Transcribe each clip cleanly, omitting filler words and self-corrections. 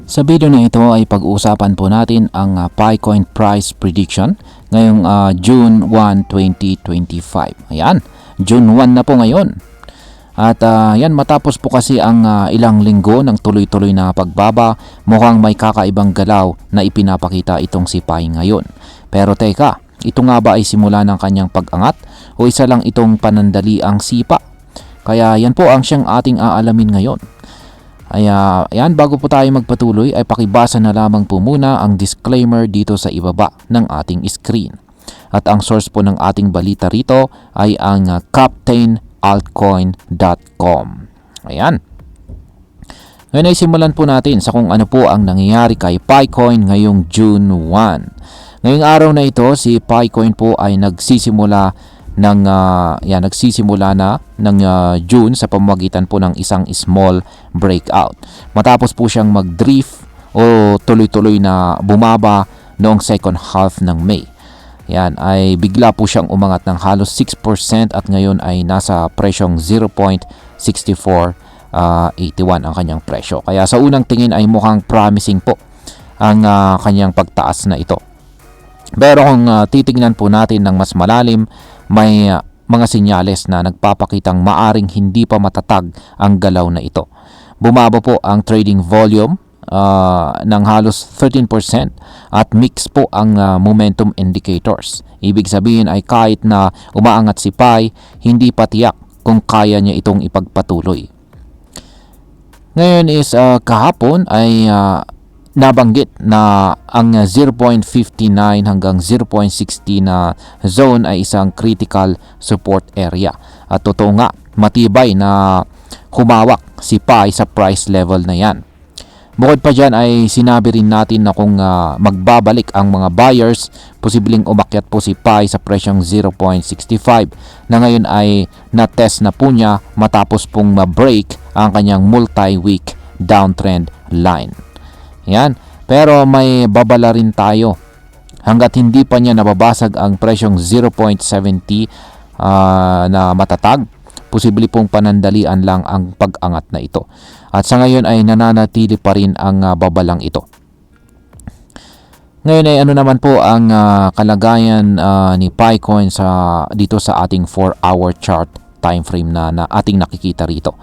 Sa video na ito ay pag-uusapan po natin ang Picoin price prediction ngayong June 1, 2025. Ayan, June 1 na po ngayon. At yan, matapos po kasi ang ilang linggo ng tuloy-tuloy na pagbaba, mukhang may kakaibang galaw na ipinapakita itong si Pi ngayon. Pero teka, ito nga ba ay simula ng kanyang pag-angat o isa lang itong panandaliang sipa? Kaya yan po ang siyang ating aalamin ngayon. Ay, ayan, bago po tayo magpatuloy ay pakibasa na lamang po muna ang disclaimer dito sa ibaba ng ating screen. At ang source po ng ating balita rito ay ang captainaltcoin.com. Ayan. Ngayon ay simulan po natin sa kung ano po ang nangyayari kay Picoin ngayong June 1. Ngayong araw na ito, si Picoin po ay nagsisimula na ng June sa pamamagitan po ng isang small breakout. Matapos po siyang mag-drift o tuloy-tuloy na bumaba noong second half ng May. Yan ay bigla po siyang umangat ng halos 6% at ngayon ay nasa presyong 0.6481 ang kanyang presyo. Kaya sa unang tingin ay mukhang promising po ang kanyang pagtaas na ito. Pero kung titignan po natin ng mas malalim, may mga senyales na nagpapakitang maaring hindi pa matatag ang galaw na ito. Bumaba po ang trading volume ng halos 13% at mix po ang momentum indicators. Ibig sabihin ay kahit na umaangat si Pi, hindi pa tiyak kung kaya niya itong ipagpatuloy. Ngayon is kahapon ay nabanggit na ang 0.59 hanggang 0.60 na zone ay isang critical support area. At totoo nga, matibay na humawak si Pi sa price level na yan. Bukod pa dyan ay sinabi rin natin na kung magbabalik ang mga buyers, posibleng umakyat po si Pi sa presyong 0.65 na ngayon ay na-test na po niya matapos pong ma-break ang kanyang multi-week downtrend line. Yan. Pero may babala rin tayo. Hanggat hindi pa niya nababasag ang presyong 0.70 na matatag, posible pong panandalian lang ang pag-angat na ito. At sa ngayon ay nananatili pa rin ang babalang ito. Ngayon ay ano naman po ang kalagayan ni Picoin dito sa ating 4-hour chart time frame na ating nakikita rito.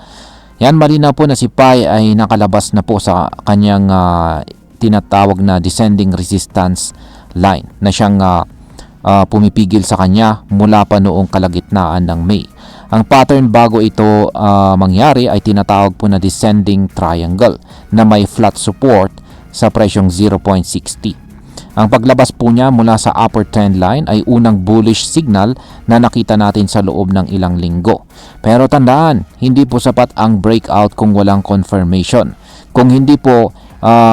Yan, malinaw po na si Pi ay nakalabas na po sa kanyang tinatawag na descending resistance line na siyang pumipigil sa kanya mula pa noong kalagitnaan ng May. Ang pattern bago ito mangyari ay tinatawag po na descending triangle na may flat support sa presyong 0.60. Ang paglabas po niya mula sa upper trend line ay unang bullish signal na nakita natin sa loob ng ilang linggo. Pero tandaan, hindi po sapat ang breakout kung walang confirmation. Kung hindi po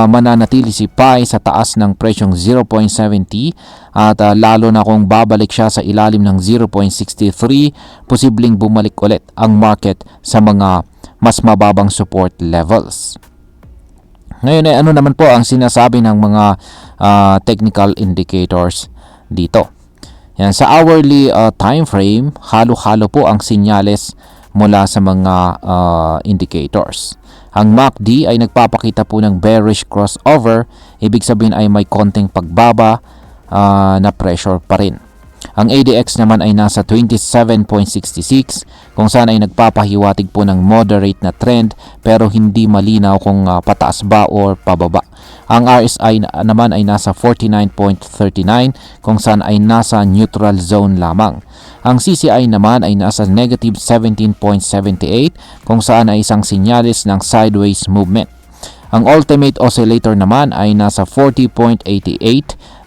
mananatili si Pi sa taas ng presyong 0.70 at lalo na kung babalik siya sa ilalim ng 0.63, posibleng bumalik ulit ang market sa mga mas mababang support levels. Ngayon ay ano naman po ang sinasabi ng mga technical indicators dito. Yan, sa hourly time frame, halo-halo po ang sinyales mula sa mga indicators. Ang MACD ay nagpapakita po ng bearish crossover, ibig sabihin ay may konting pagbaba na pressure pa rin. Ang ADX naman ay nasa 27.66 kung saan ay nagpapahiwatig po ng moderate na trend pero hindi malinaw kung pataas ba o pababa. Ang RSI naman ay nasa 49.39 kung saan ay nasa neutral zone lamang. Ang CCI naman ay nasa negative 17.78 kung saan ay isang sinyalis ng sideways movement. Ang ultimate oscillator naman ay nasa 40.88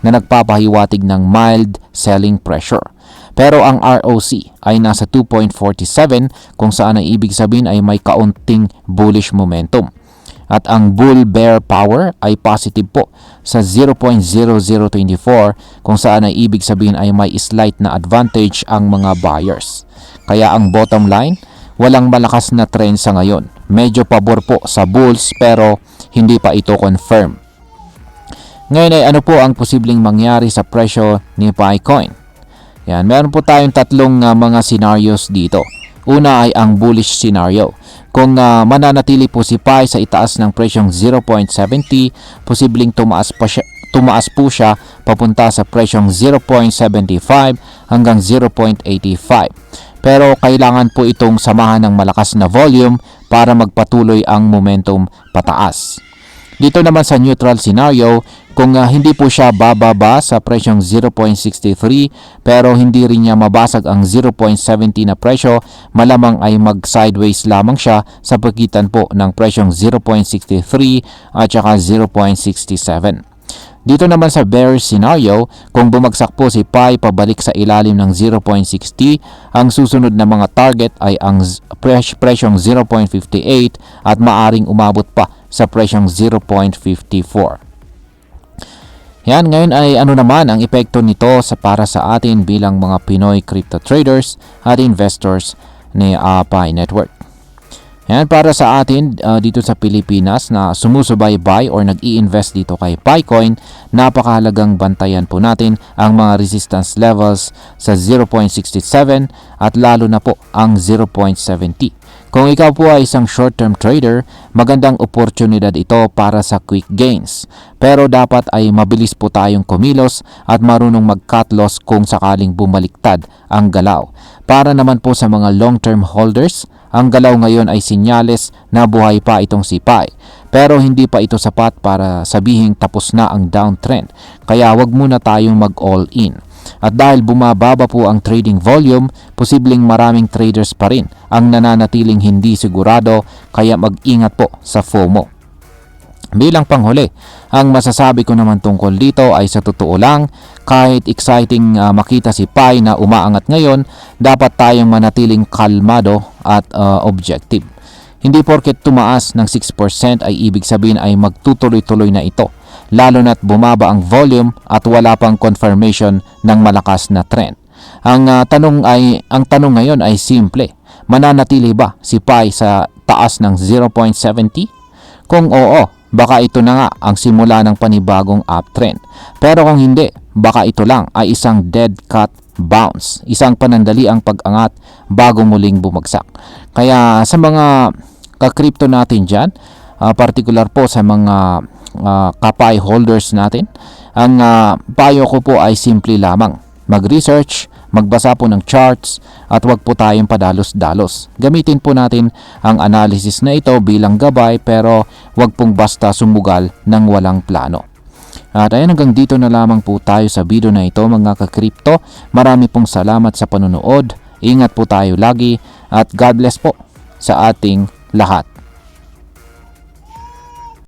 na nagpapahiwatig ng mild selling pressure. Pero ang ROC ay nasa 2.47 kung saan ay ibig sabihin ay may kaunting bullish momentum. At ang bull-bear power ay positive po sa 0.0024 kung saan ay ibig sabihin ay may slight na advantage ang mga buyers. Kaya ang bottom line, walang malakas na trend sa ngayon. Medyo pabor po sa bulls pero hindi pa ito confirm. Ngayon ay ano po ang posibleng mangyari sa presyo ni Picoin? Yan, meron po tayong tatlong mga scenarios dito. Una ay ang bullish scenario. Kung mananatili po si Pi sa itaas ng presyong 0.70, posibleng tumaas po siya papunta sa presyong 0.75 hanggang 0.85. Pero kailangan po itong samahan ng malakas na volume para magpatuloy ang momentum pataas. Dito naman sa neutral scenario, kung hindi po siya bababa sa presyong 0.63 pero hindi rin niya mabasag ang 0.70 na presyo, malamang ay mag-sideways lamang siya sa pagitan po ng presyong 0.63 at saka 0.67. Dito naman sa bearish scenario, kung bumagsak po si Pi pabalik sa ilalim ng 0.60, ang susunod na mga target ay ang presyong 0.58 at maaring umabot pa sa presyong 0.54. Yan, ngayon ay ano naman ang epekto nito para sa atin bilang mga Pinoy crypto traders at investors ni Pi Network. Yan, para sa atin dito sa Pilipinas na sumusubaybay or nag-i-invest dito kay Picoin, napakahalagang bantayan po natin ang mga resistance levels sa 0.67 at lalo na po ang 0.70. Kung ikaw po ay isang short-term trader, magandang oportunidad ito para sa quick gains. Pero dapat ay mabilis po tayong kumilos at marunong mag-cut loss kung sakaling bumaliktad ang galaw. Para naman po sa mga long-term holders, ang galaw ngayon ay sinyales na buhay pa itong si Pi. Pero hindi pa ito sapat para sabihing tapos na ang downtrend. Kaya wag muna tayong mag-all in. At dahil bumababa po ang trading volume, posibleng maraming traders pa rin ang nananatiling hindi sigurado, kaya mag-ingat po sa FOMO. Bilang panghuli, ang masasabi ko naman tungkol dito ay sa totoo lang, kahit exciting makita si Pi na umaangat ngayon, dapat tayong manatiling kalmado at objective. Hindi porket tumaas ng 6% ay ibig sabihin ay magtutuloy-tuloy na ito, lalo na't bumaba ang volume at wala pang confirmation ng malakas na trend. Ang tanong ngayon ay simple, mananatili ba si Pi sa taas ng 0.70? Kung oo, baka ito na nga ang simula ng panibagong uptrend. Pero kung hindi, baka ito lang ay isang dead cat bounce, isang panandaliang pag-angat bago muling bumagsak. Kaya sa mga ka-crypto natin dyan, particular po sa mga kapay holders natin, ang payo ko po ay simple lamang. Mag-research, magbasa po ng charts at wag po tayong padalos-dalos. Gamitin po natin ang analysis na ito bilang gabay pero wag pong basta sumugal ng walang plano. At ayan, hanggang dito na lamang po tayo sa video na ito mga ka-crypto. Marami pong salamat sa panonood. Ingat po tayo lagi at God bless po sa ating lahat.